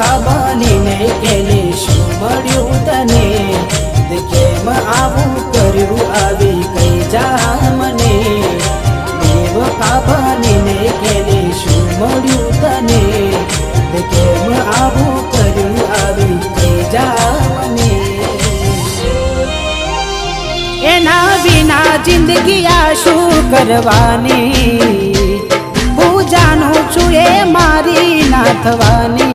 બેવફા બનીને કેને શું મળ્યું તને? કેમ આવું કર્યું આવી કઈ જા મને? બેવફા બનીને કેને શું મળ્યું તને? કેમ આવું કર્યું આવી કઈ જા મને? એના વિના જિંદગી આ શું કરવાની? હું જાણું છું એ મારી ના થવાની.